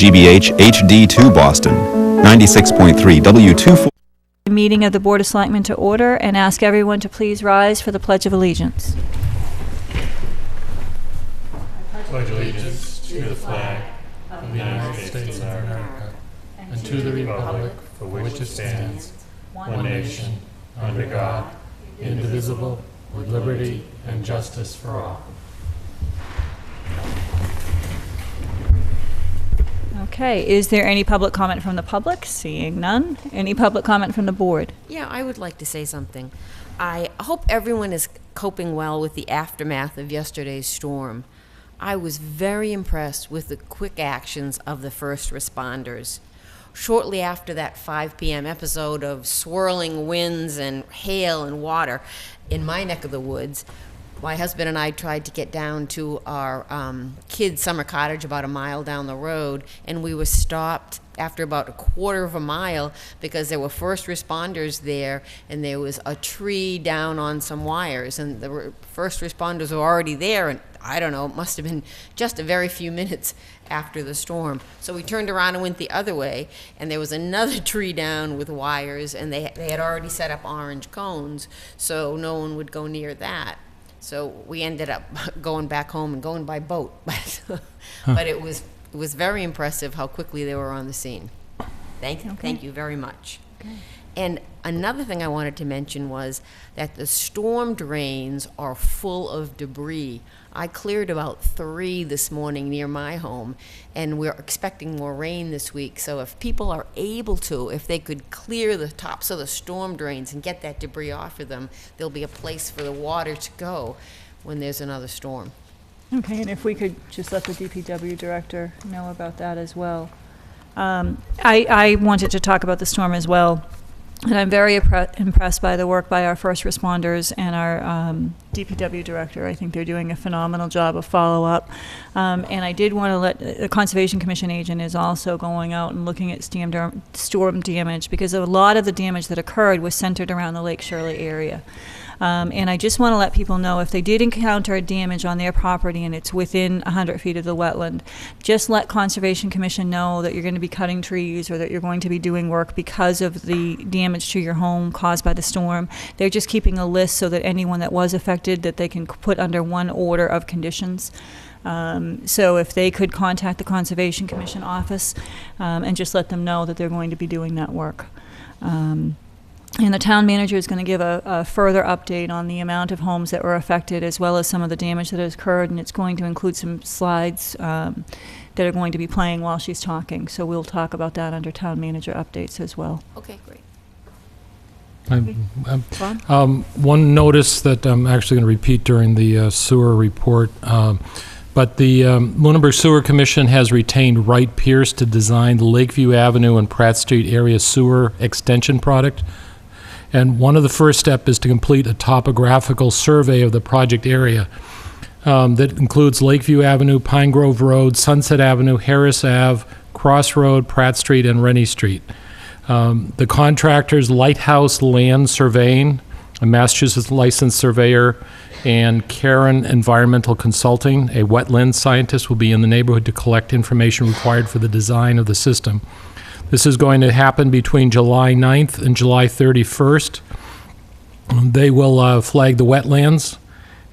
GBH HD2 Boston, 96.3 W24. The meeting of the Board of Selectmen to order, and ask everyone to please rise for the Pledge of Allegiance. Pledge allegiance to the flag of the United States of America and to the republic for which it stands, one nation, under God, indivisible, with liberty and justice for all. Okay, is there any public comment from the public? Seeing none. Any public comment from the board? Yeah, I would like to say something. I hope everyone is coping well with the aftermath of yesterday's storm. I was very impressed with the quick actions of the first responders. Shortly after that 5 p.m. episode of swirling winds and hail and water in my neck of the woods, my husband and I tried to get down to our kids' summer cottage about a mile down the road, and we were stopped after about a quarter of a mile because there were first responders there, and there was a tree down on some wires, and the first responders were already there, and I don't know, it must have been just a very few minutes after the storm. So we turned around and went the other way, and there was another tree down with wires, and they had already set up orange cones, so no one would go near that. So we ended up going back home and going by boat. But it was very impressive how quickly they were on the scene. Thank you very much. Okay. And another thing I wanted to mention was that the storm drains are full of debris. I cleared about 3 this morning near my home, and we're expecting more rain this week. So if people are able to, if they could clear the tops of the storm drains and get that debris off of them, there'll be a place for the water to go when there's another storm. Okay, and if we could just let the DPW director know about that as well. I wanted to talk about the storm as well. And I'm very impressed by the work by our first responders and our DPW director. I think they're doing a phenomenal job of follow-up. And I did want to let the Conservation Commission agent is also going out and looking at storm damage, because a lot of the damage that occurred was centered around the Lake Shirley area. And I just want to let people know, if they did encounter damage on their property and it's within 100 feet of the wetland, just let Conservation Commission know that you're going to be cutting trees or that you're going to be doing work because of the damage to your home caused by the storm. They're just keeping a list so that anyone that was affected, that they can put under one order of conditions. So if they could contact the Conservation Commission office and just let them know that they're going to be doing that work. And the town manager is going to give a further update on the amount of homes that were affected, as well as some of the damage that has occurred, and it's going to include some slides that are going to be playing while she's talking. So we'll talk about that under town manager updates as well. Okay, great. One notice that I'm actually going to repeat during the sewer report, but the Lunenburg Sewer Commission has retained Wright Pierce to design the Lakeview Avenue and Pratt Street area sewer extension project. And one of the first steps is to complete a topographical survey of the project area that includes Lakeview Avenue, Pine Grove Road, Sunset Avenue, Harris Ave, Cross Road, Pratt Street, and Rennie Street. The contractors, Lighthouse Land Surveying, a Massachusetts licensed surveyor, and Karen Environmental Consulting, a wetland scientist, will be in the neighborhood to collect information required for the design of the system. This is going to happen between July 9th and July 31st. They will flag the wetlands,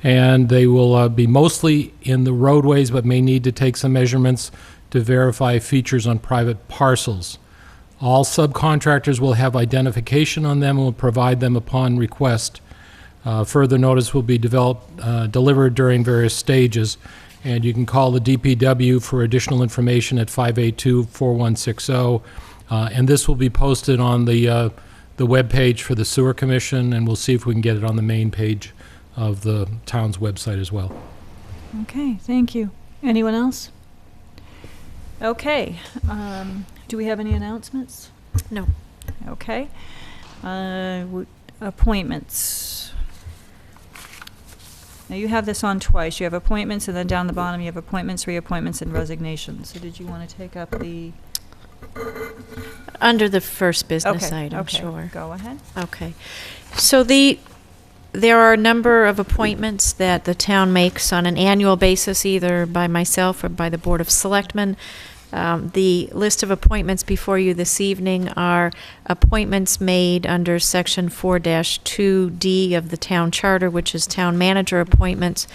and they will be mostly in the roadways, but may need to take some measurements to verify features on private parcels. All subcontractors will have identification on them and will provide them upon request. Further notice will be delivered during various stages, and you can call the DPW for additional information at 582-4160. And this will be posted on the web page for the Sewer Commission, and we'll see if we can get it on the main page of the town's website as well. Okay, thank you. Anyone else? Okay. Do we have any announcements? No. Okay. Appointments. Now you have this on twice. You have appointments, and then down the bottom you have appointments, reappointments, and resignations. So did you want to take up the... Under the first business Okay, item, okay. sure. Go ahead. Okay. So there are a number of appointments that the town makes on an annual basis, either by myself or by the Board of Selectmen. The list of appointments before you this evening are appointments made under Section 4-2D of the Town Charter, which is town manager appointments,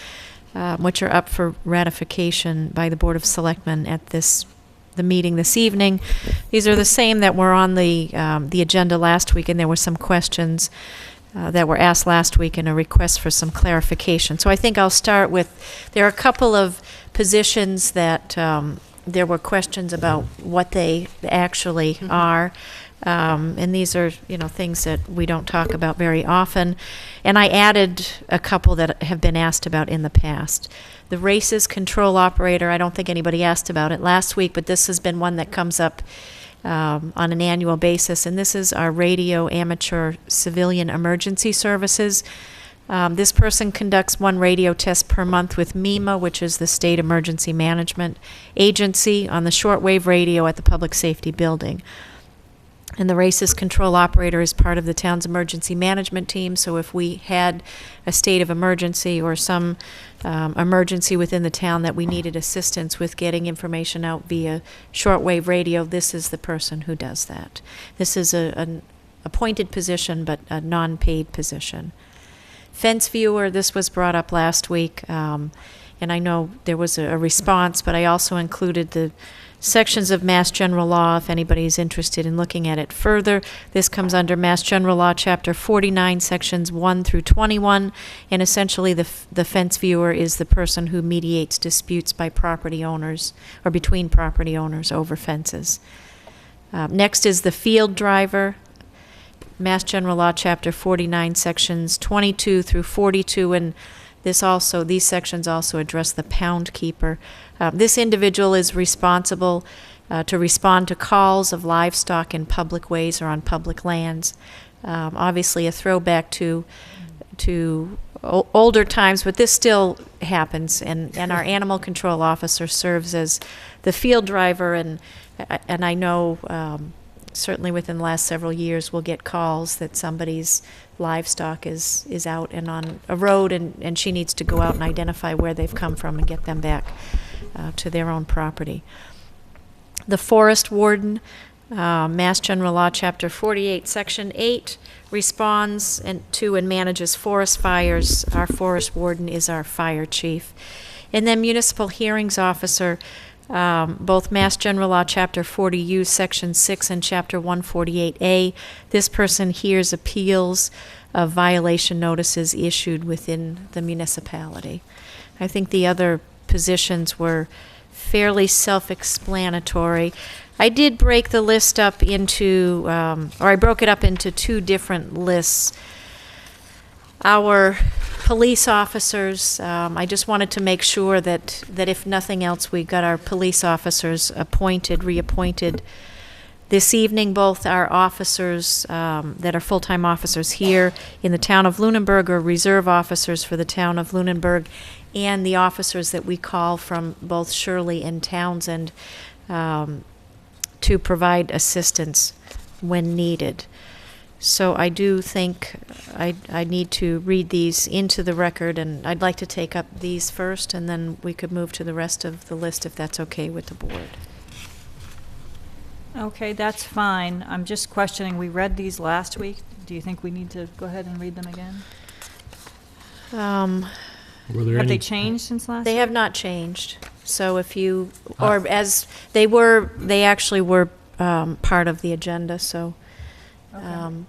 which are up for ratification by the Board of Selectmen at the meeting this evening. These are the same that were on the agenda last week, and there were some questions that were asked last week and a request for some clarification. So I think I'll start with, there are a couple of positions that there were questions about what they actually are. And these are, things that we don't talk about very often. And I added a couple that have been asked about in the past. The races control operator, I don't think anybody asked about it last week, but this has been one that comes up on an annual basis. And this is our radio amateur civilian emergency services. This person conducts one radio test per month with MEMA, which is the State Emergency Management Agency, on the shortwave radio at the Public Safety Building. And the races control operator is part of the town's emergency management team, so if we had a state of emergency or some emergency within the town that we needed assistance with getting information out via shortwave radio, this is the person who does that. This is an appointed position, but a non-paid position. Fence viewer, this was brought up last week, and I know there was a response, but I also included the sections of Mass General Law if anybody's interested in looking at it further. This comes under Mass General Law, Chapter 49, Sections 1 through 21, and essentially the fence viewer is the person who mediates disputes by property owners or between property owners over fences. Next is the field driver. Mass General Law, Chapter 49, Sections 22 through 42, and these sections also address the pound keeper. This individual is responsible to respond to calls of livestock in public ways or on public lands. Obviously, a throwback to older times, but this still happens. And our animal control officer serves as the field driver, and I know. Certainly within the last several years, we'll get calls that somebody's livestock is out and on a road, and she needs to go out and identify where they've come from and get them back to their own property. The forest warden, Mass General Law, Chapter 48, Section 8, responds to and manages forest fires. Our forest warden is our fire chief. And then municipal hearings officer, both Mass General Law, Chapter 40U, Section 6, and Chapter 148A. This person hears appeals of violation notices issued within the municipality. I think the other positions were fairly self-explanatory. I did break the list up into, I broke it up into two different lists. Our police officers, I just wanted to make sure that if nothing else, we got our police officers reappointed this evening. Both our officers that are full-time officers here in the town of Lunenburg are reserve officers for the town of Lunenburg, and the officers that we call from both Shirley and Townsend to provide assistance when needed. So I do think I need to read these into the record, and I'd like to take up these first, and then we could move to the rest of the list if that's okay with the board. Okay, that's fine. I'm just questioning, we read these last week. Do you think we need to go ahead and read them again? Were there Have they any? changed since last They week? have not changed. So if you, or as they were, they actually were part of the agenda, so. Okay.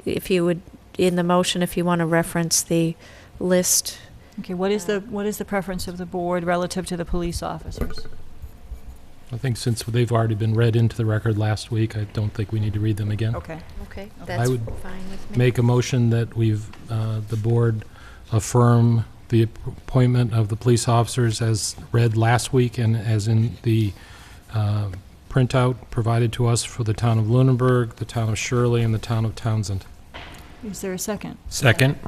If you would, in the motion, if you want to reference the list. Okay, what is the preference of the board relative to the police officers? I think since they've already been read into the record last week, I don't think we need to read them again. Okay. Okay, I that's would fine with me. Make a motion that the board affirm the appointment of the police officers as read last week and as in the printout provided to us for the town of Lunenburg, the town of Shirley, and the town of Townsend. Is there a second? Second.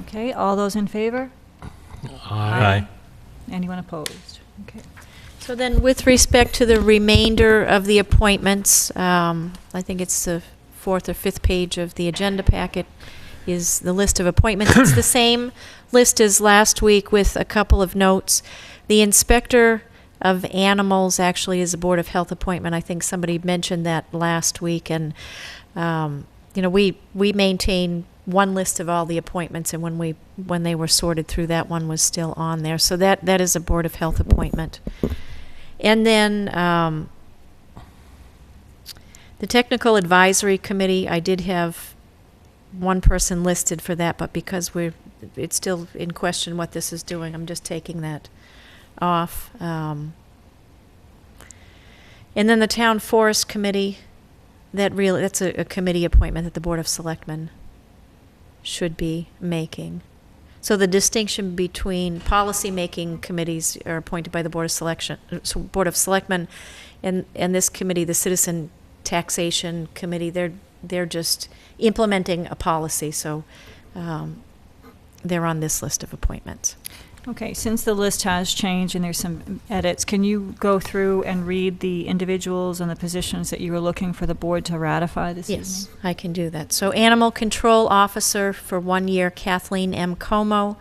Okay, all those in favor? Aye. Anyone opposed? Okay. So then, with respect to the remainder of the appointments, I think it's the fourth or fifth page of the agenda packet is the list of appointments. It's the same list as last week with a couple of notes. The inspector of Animals actually is a Board of Health appointment. I think somebody mentioned that last week, and we maintain one list of all the appointments, and when they were sorted through, that one was still on there. So that is a Board of Health appointment. And then the Technical Advisory Committee, I did have one person listed for that, but because it's still in question what this is doing, I'm just taking that off. And then the Town Forest Committee, that's a committee appointment that the Board of Selectmen should be making. So the distinction between policy-making committees are appointed by the Board of Selectmen, and this committee, the Citizen Taxation Committee, they're just implementing a policy, so they're on this list of appointments. Okay, since the list has changed and there's some edits, can you go through and read the individuals and the positions that you were looking for the board to ratify this evening? Yes, I can do that. So Animal Control Officer for 1 year, Kathleen M. Como.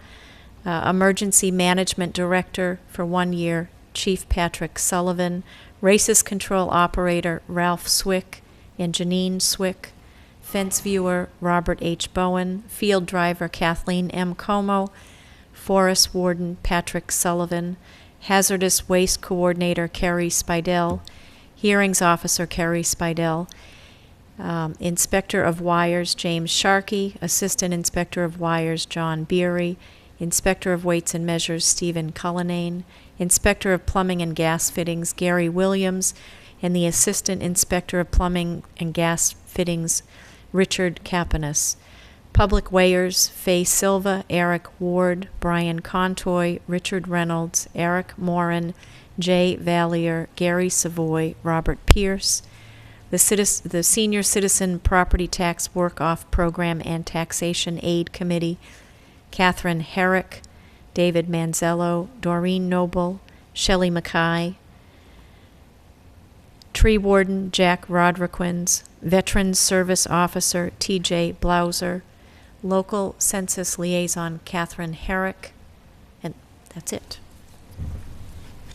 Emergency Management Director for 1 year, Chief Patrick Sullivan. Racist Control Operator, Ralph Swick and Janine Swick. Fence Viewer, Robert H. Bowen. Field Driver, Kathleen M. Como. Forest Warden, Patrick Sullivan. Hazardous Waste Coordinator, Carrie Spidell. Hearings Officer, Carrie Spidell. Inspector of Wires, James Sharkey. Assistant Inspector of Wires, John Beery. Inspector of Weights and Measures, Stephen Cullinane. Inspector of Plumbing and Gas Fittings, Gary Williams. And the Assistant Inspector of Plumbing and Gas Fittings, Richard Capanis. Public Weighers, Faye Silva, Eric Ward, Brian Contoy, Richard Reynolds, Eric Morin, Jay Valier, Gary Savoy, Robert Pierce. The Senior Citizen Property Tax Work-Off Program and Taxation Aid Committee, Catherine Herrick, David Manzello, Doreen Noble, Shelley Mackay. Tree Warden, Jack Rodriquins. Veterans Service Officer, T.J. Blauser. Local Census Liaison, Catherine Herrick. And that's it.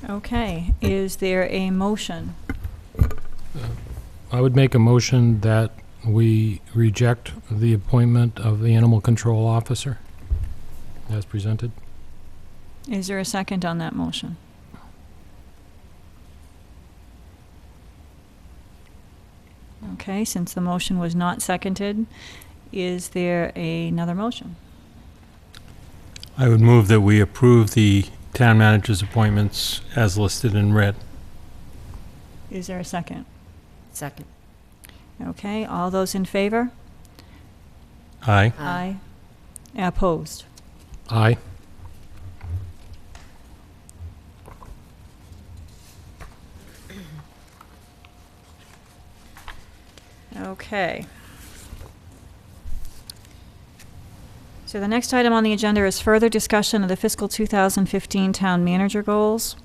Okay, is there a motion? I would make a motion that we reject the appointment of the Animal Control Officer as presented. Is there a second on that motion? Okay, since the motion was not seconded, is there another motion? I would move that we approve the town manager's appointments as listed in red. Is there a second? Second. Okay, all those in favor? Aye. Aye. Opposed? Aye. Okay. So the next item on the agenda is further discussion of the fiscal 2015 town manager goals.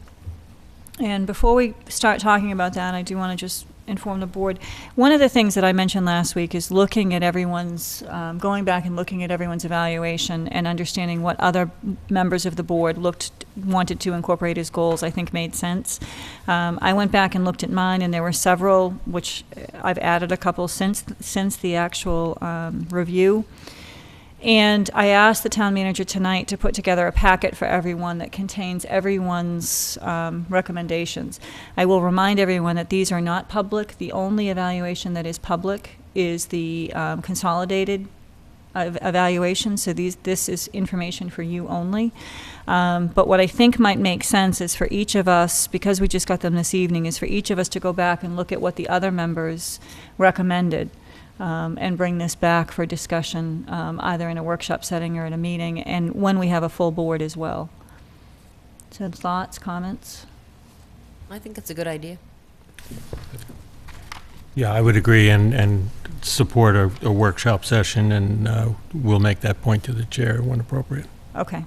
And before we start talking about that, I do want to just inform the board. One of the things that I mentioned last week is looking at everyone's, going back and looking at everyone's evaluation and understanding what other members of the board wanted to incorporate as goals, I think made sense. I went back and looked at mine, and there were several, which I've added a couple since the actual review. And I asked the town manager tonight to put together a packet for everyone that contains everyone's recommendations. I will remind everyone that these are not public. The only evaluation that is public is the consolidated evaluation, so this is information for you only. But what I think might make sense is for each of us, because we just got them this evening, is for each of us to go back and look at what the other members recommended. And bring this back for discussion, either in a workshop setting or in a meeting, and when we have a full board as well. So thoughts, comments? I think it's a good idea. Yeah, I would agree and support a workshop session, and we'll make that point to the chair when appropriate. Okay.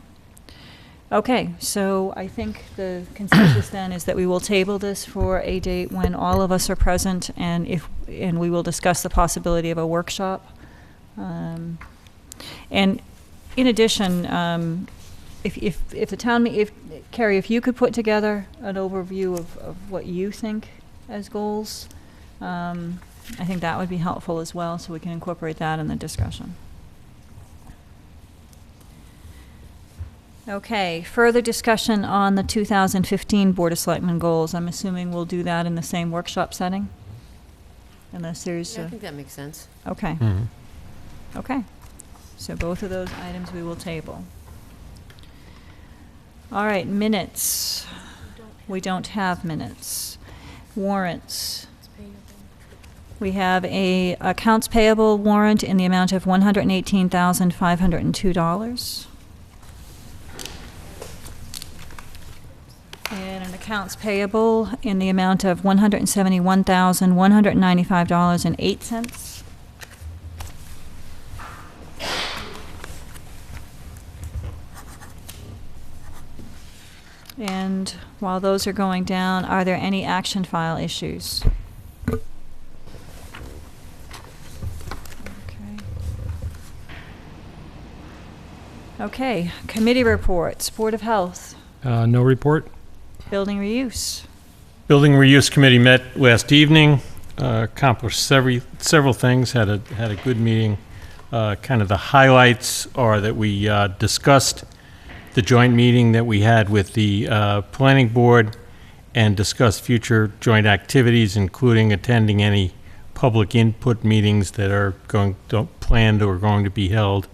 Okay, so I think the consensus then is that we will table this for a date when all of us are present, and we will discuss the possibility of a workshop. And in addition, if the town, if, Carrie, if you could put together an overview of what you think as goals, I think that would be helpful as well, so we can incorporate that in the discussion. Okay, further discussion on the 2015 Board of Selectmen goals. I'm assuming we'll do that in the same workshop setting? Unless there's Yeah, I think that makes sense. okay. Mhm. Okay. So both of those items we will table. All right, minutes. We don't have minutes. Warrants. We have a accounts payable warrant in the amount of $118,502. And an accounts payable in the amount of $171,195.08. And while those are going down, are there any action file issues? Okay, committee reports, Board of Health, No report? Building Reuse. Building Reuse Committee met last evening, accomplished several things, had a good meeting. Kind of the highlights are that we discussed the joint meeting that we had with the planning board and discussed future joint activities, including attending any public input meetings that are planned or going to be held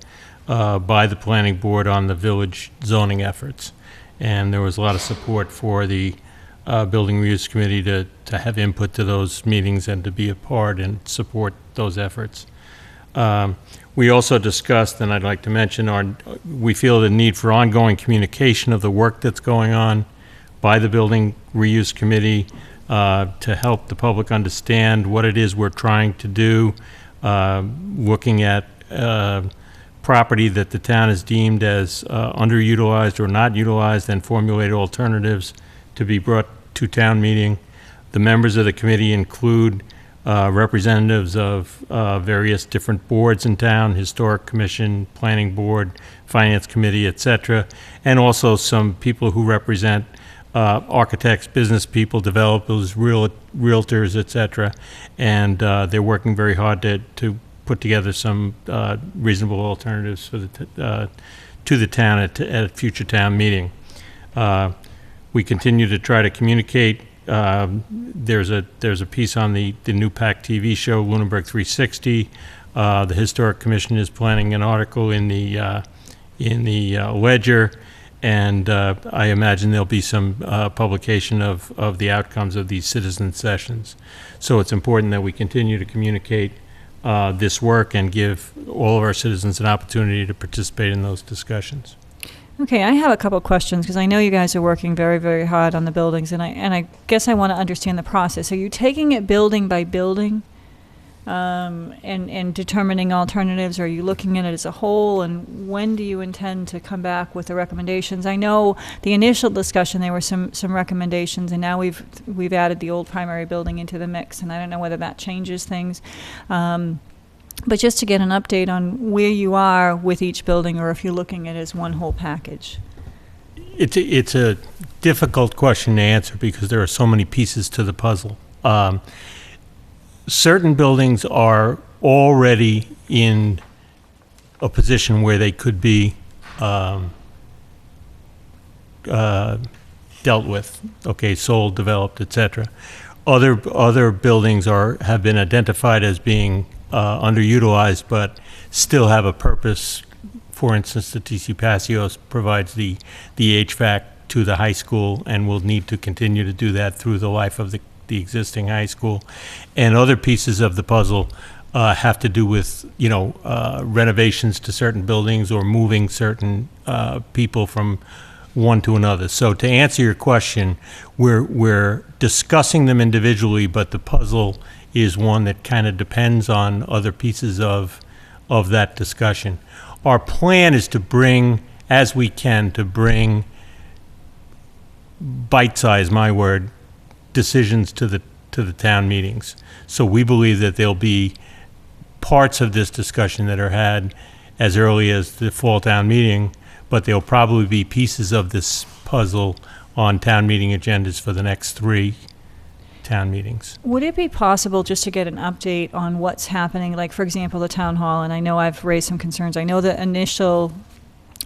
by the planning board on the village zoning efforts. And there was a lot of support for the Building Reuse Committee to have input to those meetings and to be a part and support those efforts. We also discussed, and I'd like to mention, we feel the need for ongoing communication of the work that's going on by the Building Reuse Committee to help the public understand what it is we're trying to do, looking at property that the town has deemed as underutilized or not utilized, and formulate alternatives to be brought to town meeting. The members of the committee include representatives of various different boards in town, Historic Commission, Planning Board, Finance Committee, etc., and also some people who represent architects, business people, developers, realtors, etc., and they're working very hard to put together some reasonable alternatives for to the town at a future town meeting. We continue to try to communicate. There's a piece on the new PAC TV show, Lunenburg 360. The Historic Commission is planning an article in the Ledger, and I imagine there'll be some publication of the outcomes of these citizen sessions. So it's important that we continue to communicate this work and give all of our citizens an opportunity to participate in those discussions. Okay, I have a couple of questions, because I know you guys are working very, very hard on the buildings, and I guess I want to understand the process. Are you taking it building by building and determining alternatives, or are you looking at it as a whole, and when do you intend to come back with the recommendations? I know the initial discussion, there were some recommendations, and now we've added the old primary building into the mix, and I don't know whether that changes things. But just to get an update on where you are with each building, or if you're looking at it as one whole package. It's a difficult question to answer because there are so many pieces to the puzzle. Certain buildings are already in a position where they could be dealt with, okay, sold, developed, etc. Other buildings have been identified as being underutilized, but still have a purpose. For instance, the TC Passios provides the HVAC to the high school and will need to continue to do that through the life of the existing high school. And other pieces of the puzzle have to do with, renovations to certain buildings or moving certain people from one to another. So to answer your question, we're discussing them individually, but the puzzle is one that kind of depends on other pieces of that discussion. Our plan is to bring, as we can, to bring bite-size, my word, decisions to the town meetings. So we believe that there'll be parts of this discussion that are had as early as the fall town meeting, but there'll probably be pieces of this puzzle on town meeting agendas for the next 3 town meetings. Would it be possible just to get an update on what's happening, like, for example, the town hall, and I know I've raised some concerns. I know the initial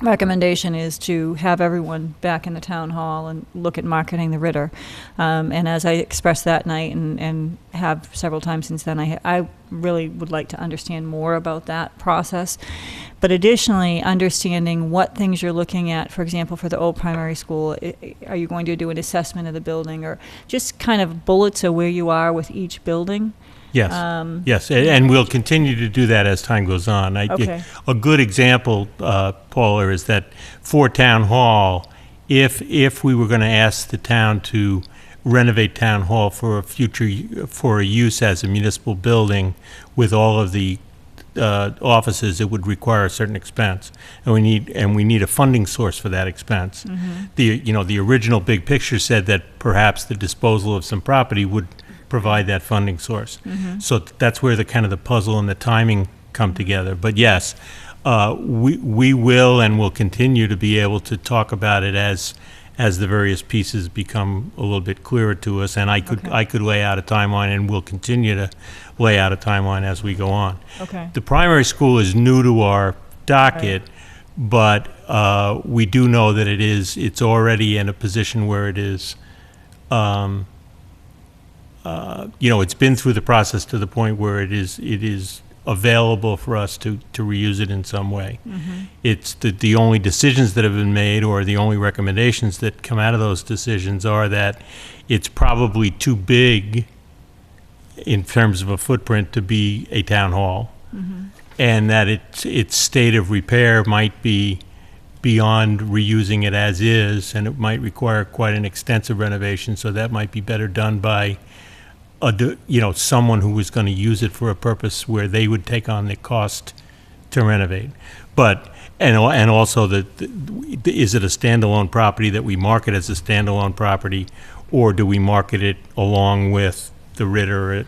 recommendation is to have everyone back in the town hall and look at marketing the Ritter. And as I expressed that night and have several times since then, I really would like to understand more about that process. But additionally, understanding what things you're looking at, for example, for the old primary school, are you going to do an assessment of the building, or just kind of bullets of where you are with each building? Yes, yes, and we'll continue to do that as time goes on. Okay. A good example, Paula, is that for Town Hall, if we were going to ask the town to renovate Town Hall for a use as a municipal building with all of the offices, it would require a certain expense, and we need a funding source for that expense. The original big picture said that perhaps the disposal of some property would provide that funding source. So that's where the kind of the puzzle and the timing come together. But yes, we will and will continue to be able to talk about it as the various pieces become a little bit clearer to us. And I could lay out a timeline, and we'll continue to lay out a timeline as we go on. Okay. The primary school is new to our docket, but we do know that it's already in a position where it is. It's been through the process to the point where it is available for us to reuse it in some way. It's the only decisions that have been made, or the only recommendations that come out of those decisions, are that it's probably too big in terms of a footprint to be a town hall, and that its state of repair might be beyond reusing it as is, and it might require quite an extensive renovation. So that might be better done by someone who was going to use it for a purpose where they would take on the cost to renovate. But and also is it a standalone property that we market as a standalone property, or do we market it along with the Ritter,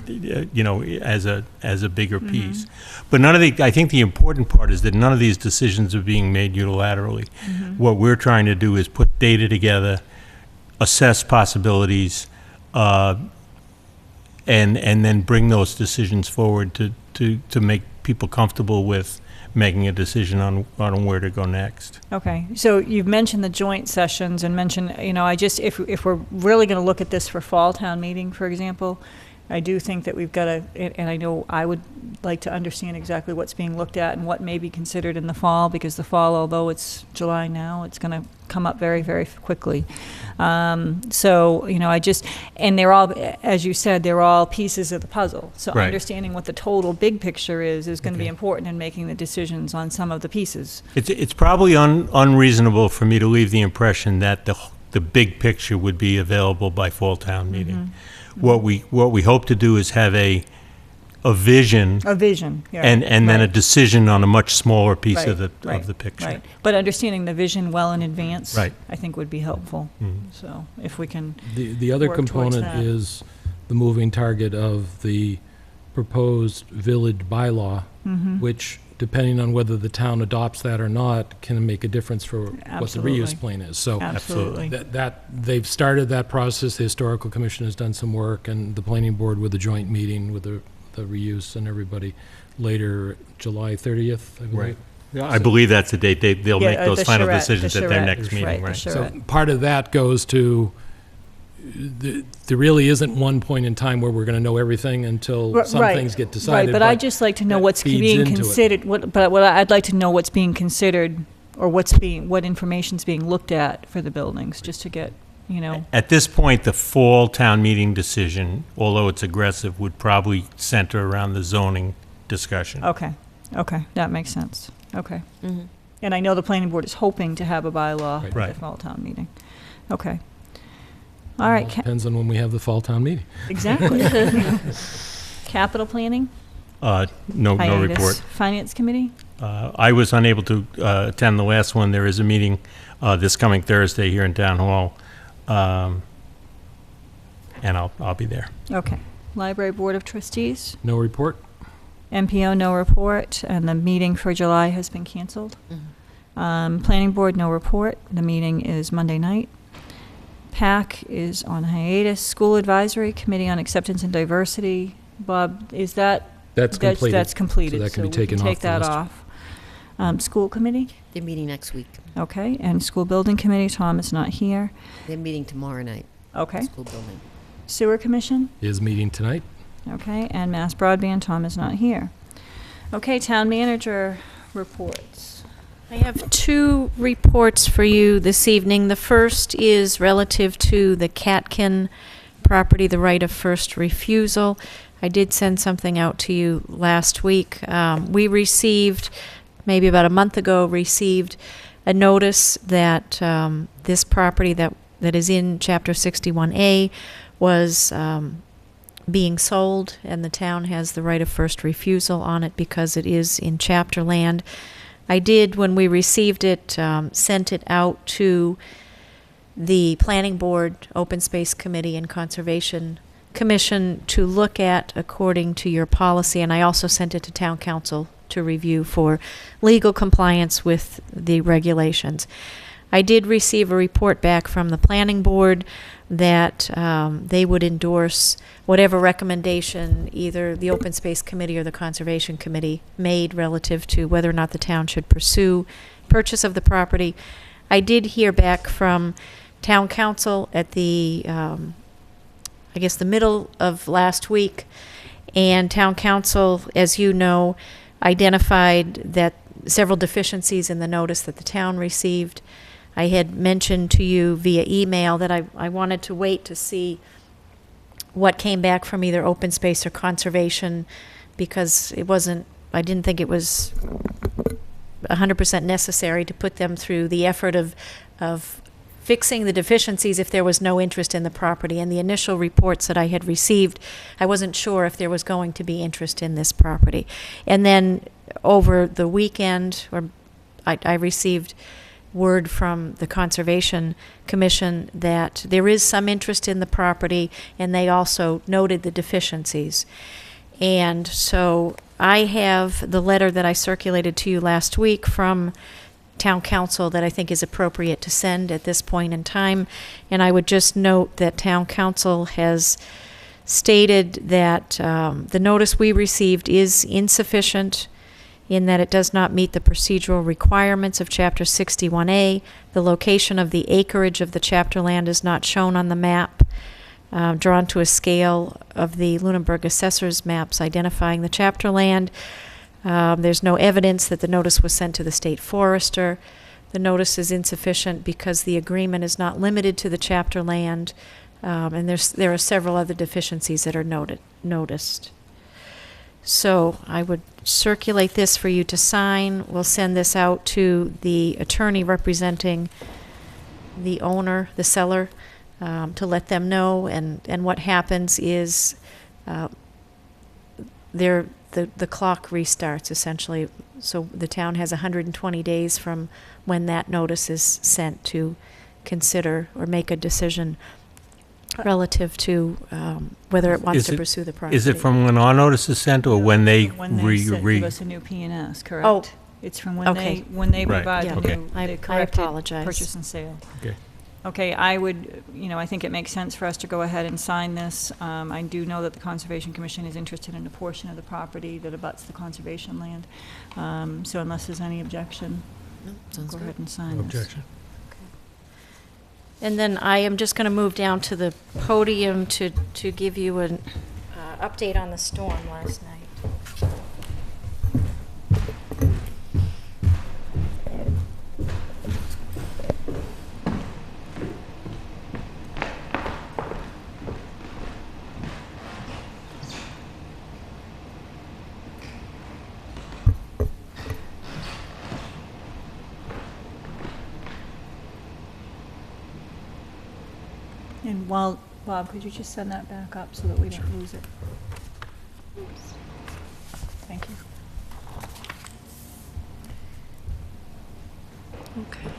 as a bigger piece? But I think the important part is that none of these decisions are being made unilaterally. What we're trying to do is put data together, assess possibilities, and then bring those decisions forward to make people comfortable with making a decision on where to go next. Okay, so you've mentioned the joint sessions and mentioned, if we're really going to look at this for fall town meeting, for example, I do think that we've got to, and I know I would like to understand exactly what's being looked at and what may be considered in the fall, because the fall, although it's July now, it's going to come up very, very quickly. And they're all, as you said, they're all pieces of the puzzle. So Right. understanding what the total big picture is going to be important in making the decisions on some of the pieces. It's probably unreasonable for me to leave the impression that the big picture would be available by fall town meeting. What we hope to do is have a vision, Yeah, and then a right. decision on a much smaller piece Right, of the right, picture. Right, but understanding the vision well in advance, Right. I think would be helpful. So if we can, The other work towards component that. is the moving target of the proposed village bylaw, which, depending on whether the town adopts that or not, can make a difference for what the Absolutely. reuse plan is. So absolutely. that they've started that process. The Historical Commission has done some work, and the Planning Board with a joint meeting with the reuse and everybody later, July 30th, I believe. Right. I believe that's the date they'll make those the final charrette, decisions the at their charrette, next meeting, right, the right? charrette. So part of that goes to, there really isn't one point in time where we're going to know everything until some Right, things get decided. Right, but I'd just like to know that what's feeds being into it. considered, what I'd like to know what's being considered, or what information's being looked at for the buildings, just to get, At this point, the fall town meeting decision, although it's aggressive, would probably center around the zoning discussion. Okay, that makes sense, okay. And I know the planning board is hoping to have a bylaw at the Right. fall town meeting. Okay. All right, Depends on when we have the fall town meeting. exactly. Capital planning? No Hiatus. report. Finance committee? I was unable to attend the last one. There is a meeting this coming Thursday here in Town Hall, and I'll be there. Okay. Library Board of Trustees? No report? MPO, no report, and the meeting for July has been canceled. Planning Board, no report. The meeting is Monday night. PAC is on hiatus. School Advisory Committee on Acceptance and Diversity. Bob, is that? That's completed. That's completed. So that can be we taken off take the that list. off. School Committee? They're meeting next week. Okay. And School Building Committee, Tom is not here. They're meeting tomorrow night. Okay. School building. Sewer Commission? Is meeting tonight. Okay. And Mass Broadband, Tom is not here. Okay. Town Manager reports. I have 2 reports for you this evening. The first is relative to the Catkin property, the right of first refusal. I did send something out to you last week. We received, maybe about a month ago, received a notice that this property that is in Chapter 61A was being sold, and the town has the right of first refusal on it because it is in chapter land. I did, when we received it, sent it out to the Planning Board, Open Space Committee, and Conservation Commission to look at according to your policy, and I also sent it to Town Council to review for legal compliance with the regulations. I did receive a report back from the Planning Board that they would endorse whatever recommendation either the Open Space Committee or the Conservation Committee made relative to whether or not the town should pursue purchase of the property. I did hear back from Town Council at the, I guess, the middle of last week, and Town Council, as you know, identified that several deficiencies in the notice that the town received. I had mentioned to you via email that I wanted to wait to see what came back from either Open Space or Conservation, because I didn't think it was 100% necessary to put them through the effort of fixing the deficiencies if there was no interest in the property. And the initial reports that I had received, I wasn't sure if there was going to be interest in this property. And then over the weekend, I received word from the Conservation Commission that there is some interest in the property, and they also noted the deficiencies. And so I have the letter that I circulated to you last week from Town Council that I think is appropriate to send at this point in time. And I would just note that Town Council has stated that the notice we received is insufficient in that it does not meet the procedural requirements of Chapter 61A. The location of the acreage of the chapter land is not shown on the map, drawn to a scale of the Lunenburg Assessor's maps identifying the chapter land. There's no evidence that the notice was sent to the state forester. The notice is insufficient because the agreement is not limited to the chapter land, and there are several other deficiencies that are noticed. So I would circulate this for you to sign. We'll send this out to the attorney representing the owner, the seller, to let them know. And what happens is the clock restarts, essentially. So the town has 120 days from when that notice is sent to consider or make a decision relative to whether it wants to pursue the property. Is it from when our notice is sent or when they give us a new P&S, correct? Oh. It's from when Okay. they Right. provide Yeah. the Okay. new, I the corrected apologize. purchase and sale. Okay. Okay, I would, I think it makes sense for us to go ahead and sign this. I do know that the Conservation Commission is interested in a portion of the property that abuts the conservation land. So unless there's any objection, No, go sounds good. ahead and sign No this. objection. And then I am just going to move down to the podium to give you an update on the storm last night. And while, Bob, could you just send that back up so that we don't lose it? Thank you. Okay.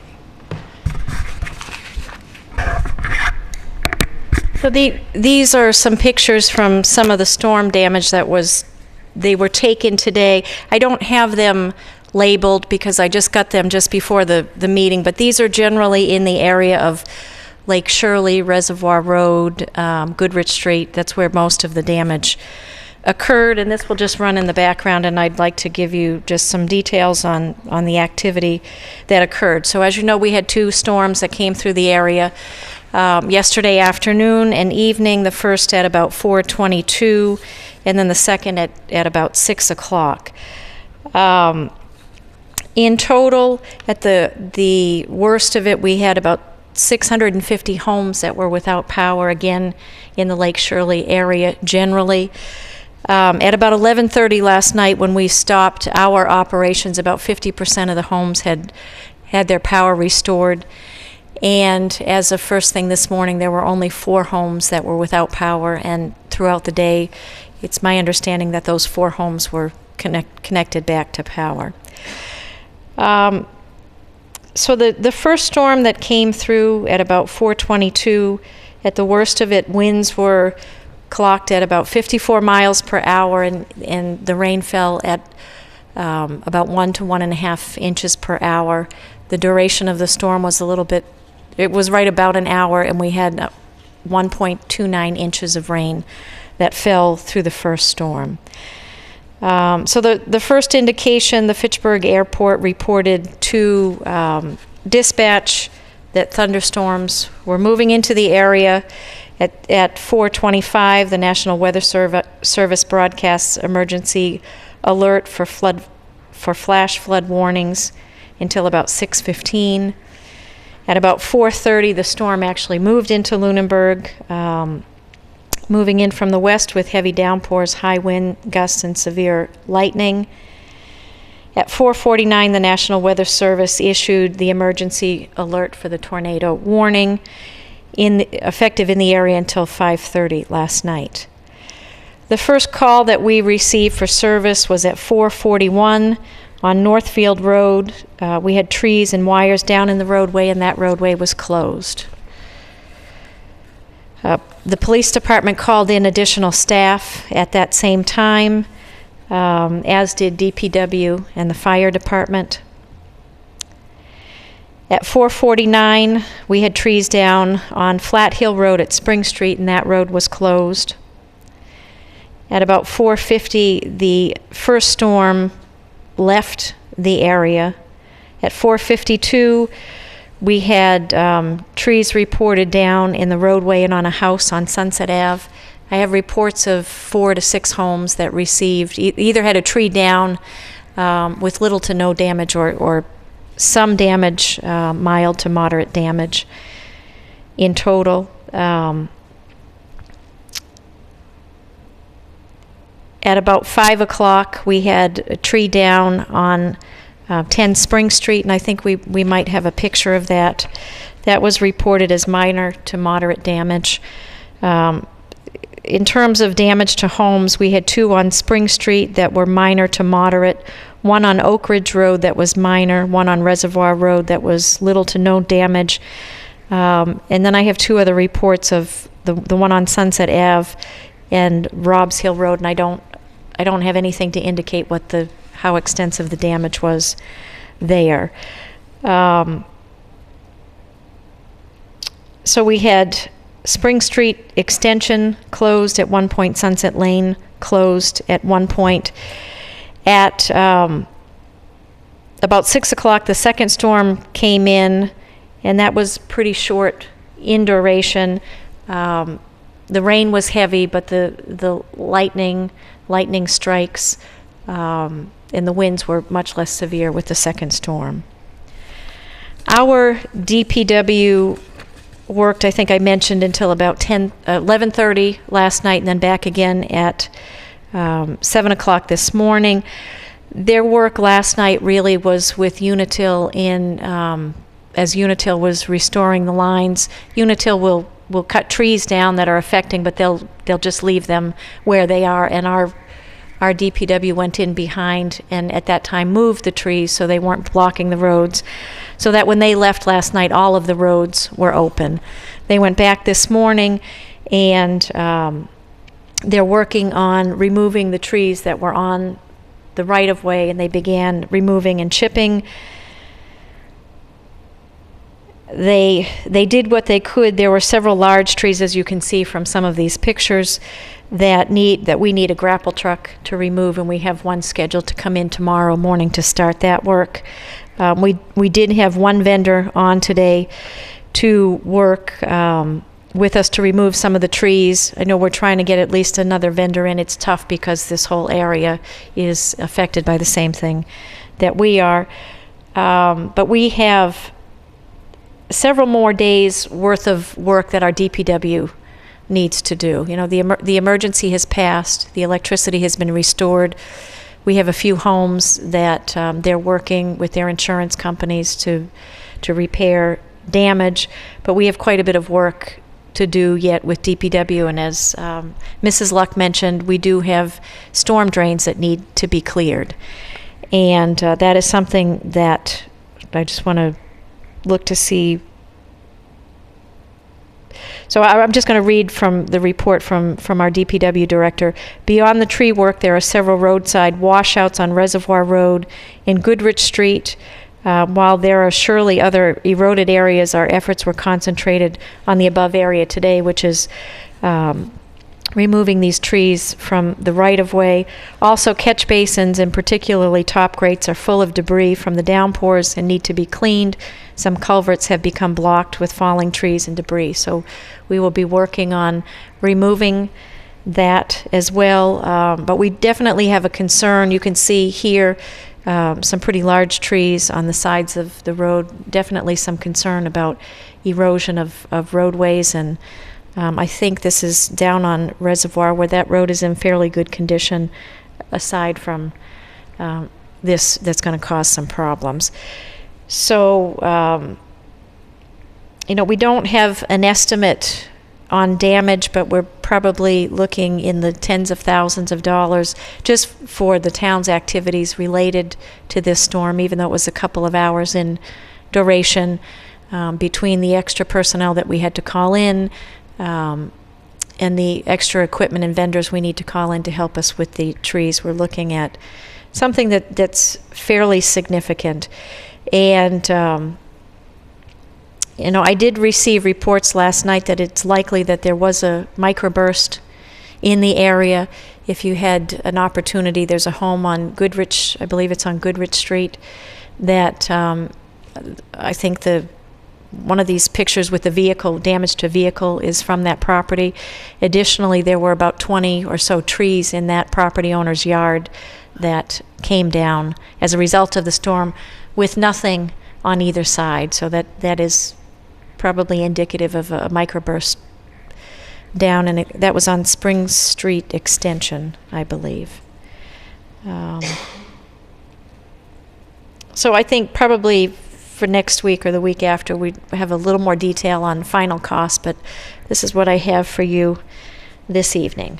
So these are some pictures from some of the storm damage they were taken today. I don't have them labeled because I just got them just before the meeting, but these are generally in the area of Lake Shirley, Reservoir Road, Goodrich Street. That's where most of the damage occurred, and this will just run in the background, and I'd like to give you just some details on the activity that occurred. So as you know, we had 2 storms that came through the area yesterday afternoon and evening, the first at about 4:22, and then the second at about 6 o'clock. In total, at the worst of it, we had about 650 homes that were without power, again, in the Lake Shirley area generally. At about 11:30 last night, when we stopped our operations, about 50% of the homes had their power restored. And as of first thing this morning, there were only 4 homes that were without power. And throughout the day, it's my understanding that those 4 homes were connected back to power. So the first storm that came through at about 4:22, at the worst of it, winds were clocked at about 54 miles per hour, and the rain fell at about 1 to 1.5 inches per hour. The duration of the storm was it was right about an hour, and we had 1.29 inches of rain that fell through the first storm. So the first indication, the Fitchburg Airport reported to dispatch that thunderstorms were moving into the area. At 4:25, the National Weather Service broadcasts emergency alert for flash flood warnings until about 6:15. At about 4:30, the storm actually moved into Lunenburg, moving in from the west with heavy downpours, high wind gusts, and severe lightning. At 4:49, the National Weather Service issued the emergency alert for the tornado warning, effective in the area until 5:30 last night. The first call that we received for service was at 4:41 on Northfield Road. We had trees and wires down in the roadway, and that roadway was closed. The police department called in additional staff at that same time, as did DPW and the fire department. At 4:49, we had trees down on Flat Hill Road at Spring Street, and that road was closed. At about 4:50, the first storm left the area. At 4:52, we had trees reported down in the roadway and on a house on Sunset Ave. I have reports of 4 to 6 homes that received, either had a tree down with little to no damage or some damage, mild to moderate damage in total. At about 5 o'clock, we had a tree down on 10 Spring Street, and I think we might have a picture of that. That was reported as minor to moderate damage. In terms of damage to homes, we had 2 on Spring Street that were minor to moderate, 1 on Oak Ridge Road that was minor, 1 on Reservoir Road that was little to no damage. And then I have 2 other reports of the one on Sunset Ave and Robs Hill Road, and I don't have anything to indicate how extensive the damage was there. So we had Spring Street Extension closed at one point, Sunset Lane closed at one point. At about 6 o'clock, the second storm came in, and that was pretty short in duration. The rain was heavy, but the lightning strikes and the winds were much less severe with the second storm. Our DPW worked, I think I mentioned, until about 11:30 last night, and then back again at 7 o'clock this morning. Their work last night really was with Unitil as Unitil was restoring the lines. Unitil will cut trees down that are affecting, but they'll just leave them where they are, and our DPW went in behind and at that time moved the trees so they weren't blocking the roads, so that when they left last night, all of the roads were open. They went back this morning, and they're working on removing the trees that were on the right-of-way, and they began removing and chipping. They did what they could. There were several large trees, as you can see from some of these pictures, that we need a grapple truck to remove, and we have one scheduled to come in tomorrow morning to start that work. We did have one vendor on today to work with us to remove some of the trees. I know we're trying to get at least another vendor in. It's tough because this whole area is affected by the same thing that we are. But we have several more days worth of work that our DPW needs to do. You know, the emergency has passed, the electricity has been restored. We have a few homes that they're working with their insurance companies to repair damage, but we have quite a bit of work to do yet with DPW, and as Mrs. Luck mentioned, we do have storm drains that need to be cleared, and that is something that I just want to look to see. So I'm just going to read from the report from our DPW director. Beyond the tree work, there are several roadside washouts on Reservoir Road in Goodrich Street. While there are surely other eroded areas, our efforts were concentrated on the above area today, which is removing these trees from the right-of-way. Also, catch basins, and particularly top grates, are full of debris from the downpours and need to be cleaned. Some culverts have become blocked with falling trees and debris. So we will be working on removing that as well. But we definitely have a concern. You can see here some pretty large trees on the sides of the road. Definitely some concern about erosion of roadways, and I think this is down on Reservoir, where that road is in fairly good condition, aside from this that's going to cause some problems. So, we don't have an estimate on damage, but we're probably looking in the tens of thousands of dollars just for the town's activities related to this storm, even though it was a couple of hours in duration, between the extra personnel that we had to call in, and the extra equipment and vendors we need to call in to help us with the trees. We're looking at something that's fairly significant. And, I did receive reports last night that it's likely that there was a microburst in the area. If you had an opportunity, there's a home on Goodrich, I believe it's on Goodrich Street, that I think one of these pictures with the vehicle, damage to vehicle, is from that property. Additionally, there were about 20 or so trees in that property owner's yard that came down as a result of the storm with nothing on either side. So that is probably indicative of a microburst down, and that was on Spring Street Extension, I believe. So I think probably for next week or the week after, we have a little more detail on final cost, but this is what I have for you this evening.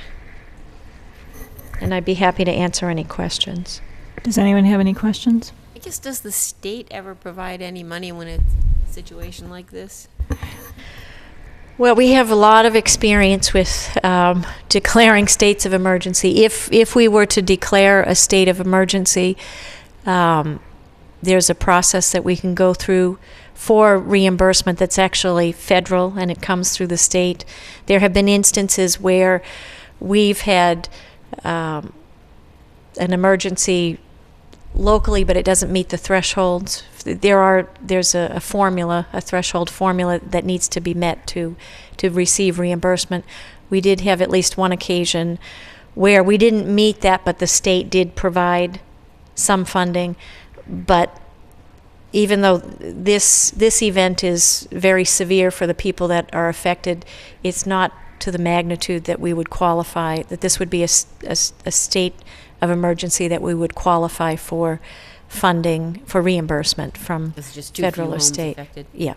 And I'd be happy to answer any questions. Does anyone have any questions? I guess, does the state ever provide any money when it's a situation like this? Well, we have a lot of experience with declaring states of emergency. If we were to declare a state of emergency, there's a process that we can go through for reimbursement that's actually federal, and it comes through the state. There have been instances where we've had an emergency locally, but it doesn't meet the thresholds. There's a formula, a threshold formula that needs to be met to receive reimbursement. We did have at least one occasion where we didn't meet that, but the state did provide some funding. But even though this event is very severe for the people that are affected, it's not to the magnitude that we would qualify, that this would be a state of emergency that we would qualify for funding, for reimbursement from It's just too federal few or homes state. affected. Yeah.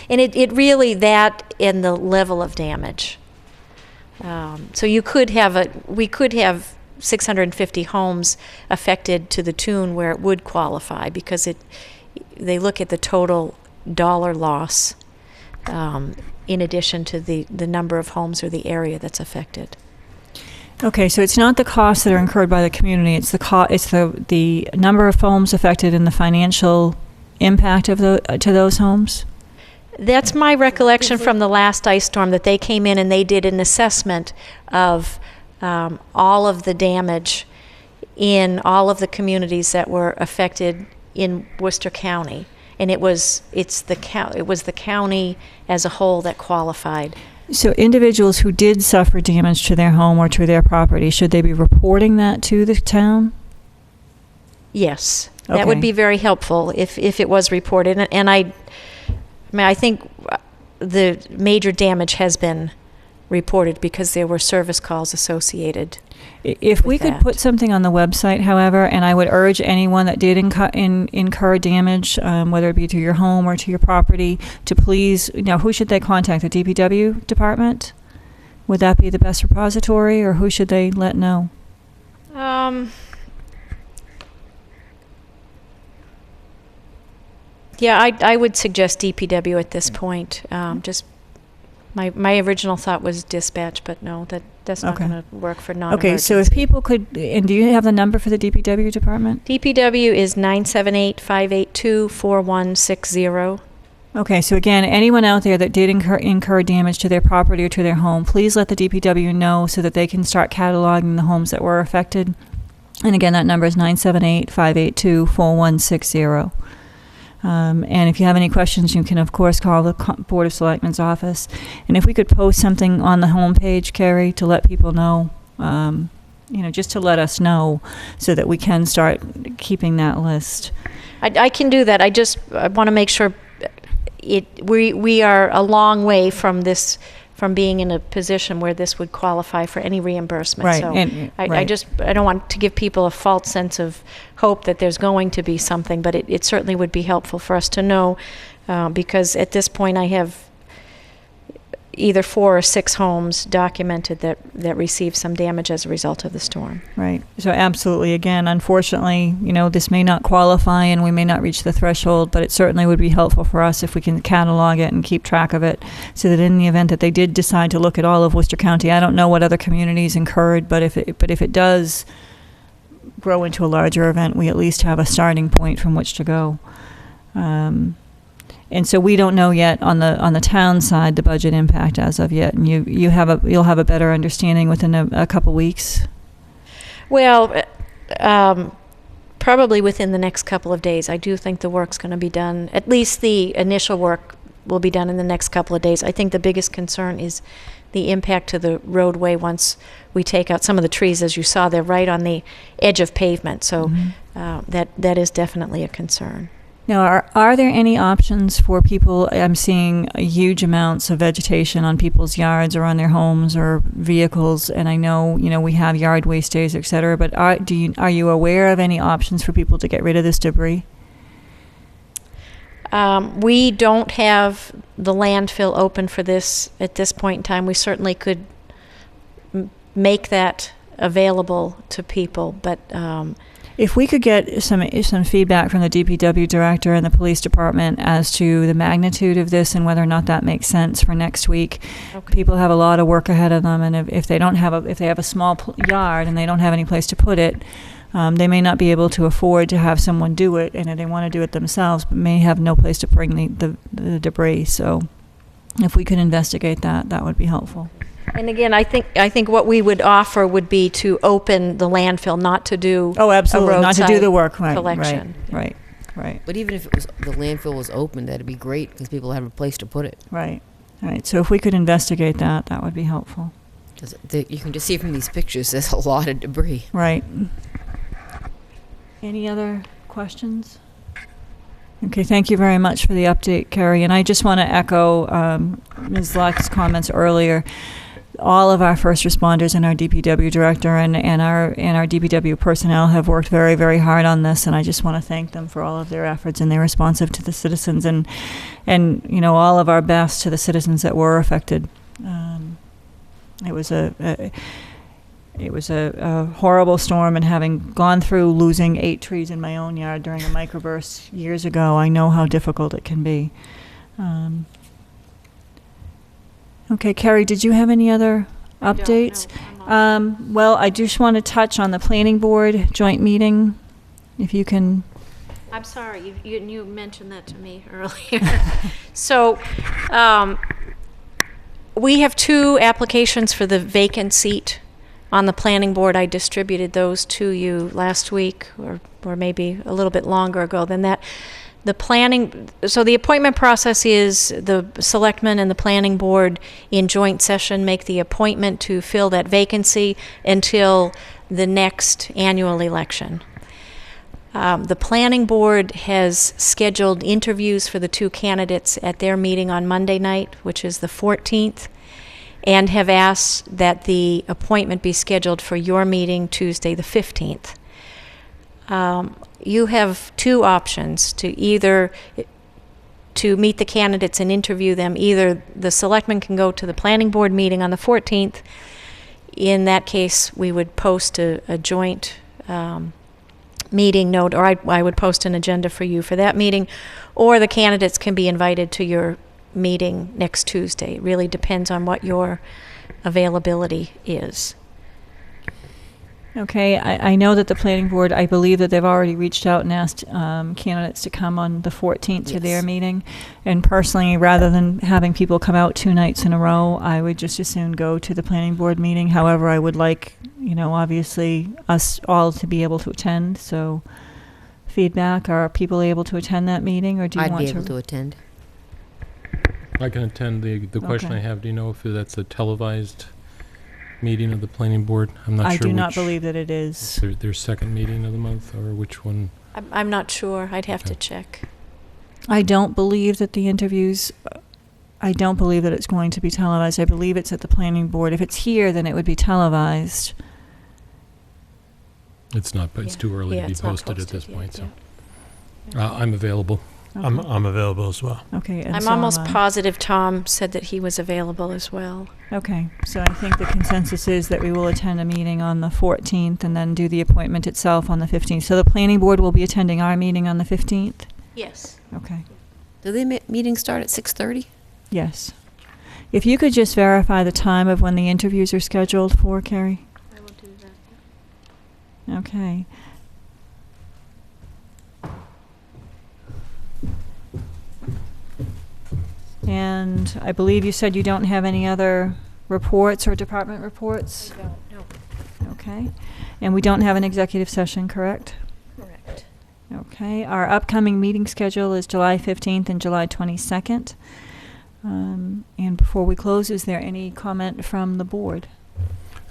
And it really, that and the level of damage. So we could have 650 homes affected to the tune where it would qualify, because they look at the total dollar loss in addition to the number of homes or the area that's affected. Okay, so it's not the costs that are incurred by the community, it's the number of homes affected and the financial impact of to those homes? That's my recollection from the last ice storm, that they came in and they did an assessment of all of the damage in all of the communities that were affected in Worcester County. And it was the county as a whole that qualified. So individuals who did suffer damage to their home or to their property, should they be reporting that to the town? Yes, that would Okay. be very helpful if it was reported. And I think the major damage has been reported because there were service calls associated. If we with could that. put something on the website, however, and I would urge anyone that did incur damage, whether it be to your home or to your property, to please, who should they contact? The DPW department? Would that be the best repository, or who should they let know? Yeah, I would suggest DPW at this point. Just my original thought was dispatch, but no, that's not Okay. going to work for non-emergency. Okay, so if people could, and do you have the number for the DPW department? DPW is 978-582-4160. Okay, so again, anyone out there that did incur damage to their property or to their home, please let the DPW know so that they can start cataloging the homes that were affected. And again, that number is 978-582-4160. And if you have any questions, you can, of course, call the Board of Selectmen's office. And if we could post something on the homepage, Carrie, to let people know, just to let us know so that we can start keeping that list. I can do that. I want to make sure we are a long way from being in a position where this would qualify for any reambulance. Right, So and- I right. don't want to give people a false sense of hope that there's going to be something, but it certainly would be helpful for us to know, because at this point I have either 4 or 6 homes documented that received some damage as a result of the storm. Right. So absolutely, again, unfortunately, this may not qualify and we may not reach the threshold, but it certainly would be helpful for us if we can catalog it and keep track of it so that in the event that they did decide to look at all of Worcester County, I don't know what other communities incurred, but if it does grow into a larger event, we at least have a starting point from which to go. And so we don't know yet on the town side the budget impact as of yet, and you'll have a better understanding within a couple weeks. Well, probably within the next couple of days. I do think the work's going to be done. At least the initial work will be done in the next couple of days. I think the biggest concern is the impact to the roadway once we take out some of the trees. As you saw, they're right on the edge of pavement, so that is definitely a concern. Now, are there any options for people? I'm seeing huge amounts of vegetation on people's yards or on their homes or vehicles, and I know, we have yard waste days, et cetera, but are you aware of any options for people to get rid of this debris? We don't have the landfill open for this at this point in time. We certainly could make that available to people, but If we could get some feedback from the DPW director and the police department as to the magnitude of this and whether or not that makes sense for next week. Okay. People have a lot of work ahead of them, and if they have a small yard and they don't have any place to put it, they may not be able to afford to have someone do it, and they want to do it themselves, but may have no place to bring the debris. So, if we could investigate that, that would be helpful. And again, I think what we would offer would be to open the landfill, not to do Oh, absolutely, a not to do the work. Right, collection. right. But even if the landfill was open, that'd be great because people have a place to put it. Right. So if we could investigate that, that would be helpful. 'Cause you can just see from these pictures, there's a lot of debris. Right. Any other questions? Okay, thank you very much for the update, Carrie. And I just want to echo Ms. Luck's comments earlier. All of our first responders and our DPW director and our DPW personnel have worked very, very hard on this, and I just want to thank them for all of their efforts and their responsive to the citizens and all of our best to the citizens that were affected. It was a horrible storm, and having gone through losing 8 trees in my own yard during a microburst years ago, I know how difficult it can be. Okay, Carrie, did you have any other updates? No, I'm Well, I just want to touch on the planning board joint meeting, if you can. I'm sorry, you mentioned that to me earlier. So, we have 2 applications for the vacant seat on the planning board. I distributed those to you last week, or maybe a little bit longer ago than that. So the appointment process is the selectmen and the planning board in joint session make the appointment to fill that vacancy until the next annual election. The planning board has scheduled interviews for the 2 candidates at their meeting on Monday night, which is the 14th, and have asked that the appointment be scheduled for your meeting Tuesday, the 15th. You have 2 options to meet the candidates and interview them. Either the selectmen can go to the planning board meeting on the 14th. In that case, we would post a joint meeting note, or I would post an agenda for you for that meeting, or the candidates can be invited to your meeting next Tuesday. It really depends on what your availability is. Okay, I know that the planning board, I believe that they've already reached out and asked candidates to come on the 14th to their meeting. And personally, rather than having people come out 2 nights in a row, I would just as soon go to the planning board meeting. However, I would like, obviously, us all to be able to attend. So, feedback, are people able to attend that meeting, or do you want to? I'd be able to attend. I can attend. The question I have, do you know if that's a televised meeting of the planning board? I'm not sure. I do not believe that it is. Their second meeting of the month, or which one? I'm not sure. I'd have to check. I don't believe that the interviews, I don't believe that it's going to be televised. I believe it's at the planning board. If it's here, then it would be televised. It's not, but it's too early to be posted at this point. Yet, So I'm available. Okay. I'm available as well. Okay. And I'm so almost am I. positive Tom said that he was available as well. Okay, so I think the consensus is that we will attend a meeting on the 14th and then do the appointment itself on the 15th. So the planning board will be attending our meeting on the 15th? Yes. Okay, Do the meeting start at 6:30? yes. If you could just verify the time of when the interviews are scheduled for, Carrie? I will do that. Okay. And I believe you said you don't have any other reports or department reports? I don't know. Okay. And we don't have an executive session, correct? Correct. Okay. Our upcoming meeting schedule is July 15th and July 22nd. And before we close, is there any comment from the board?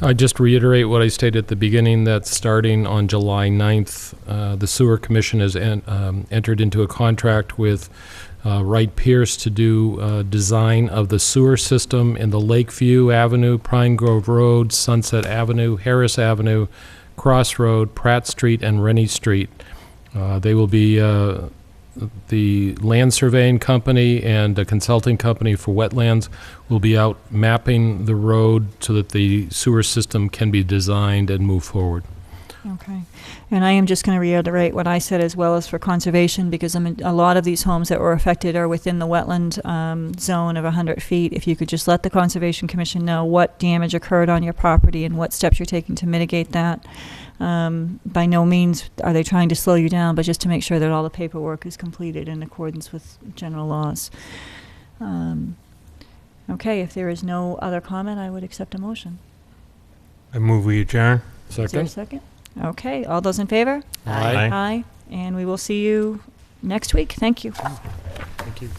I just reiterate what I stated at the beginning, that starting on July 9th, the Sewer Commission has entered into a contract with Wright Pierce to do design of the sewer system in the Lakeview Avenue, Pine Grove Road, Sunset Avenue, Harris Avenue, Cross Road, Pratt Street, and Rennie Street. They will be the land surveying company and a consulting company for wetlands will be out mapping the road so that the sewer system can be designed and move forward. Okay. And I am just going to reiterate what I said as well as for conservation, because a lot of these homes that were affected are within the wetland zone of 100 feet. If you could just let the Conservation Commission know what damage occurred on your property and what steps you're taking to mitigate that. By no means are they trying to slow you down, but just to make sure that all the paperwork is completed in accordance with general laws. Okay, if there is no other comment, I would accept a motion. I move we adjourn. Is there a Second? second? Okay, all those in favor? Aye. Aye. And we will see you next week. Thank you. Thank you.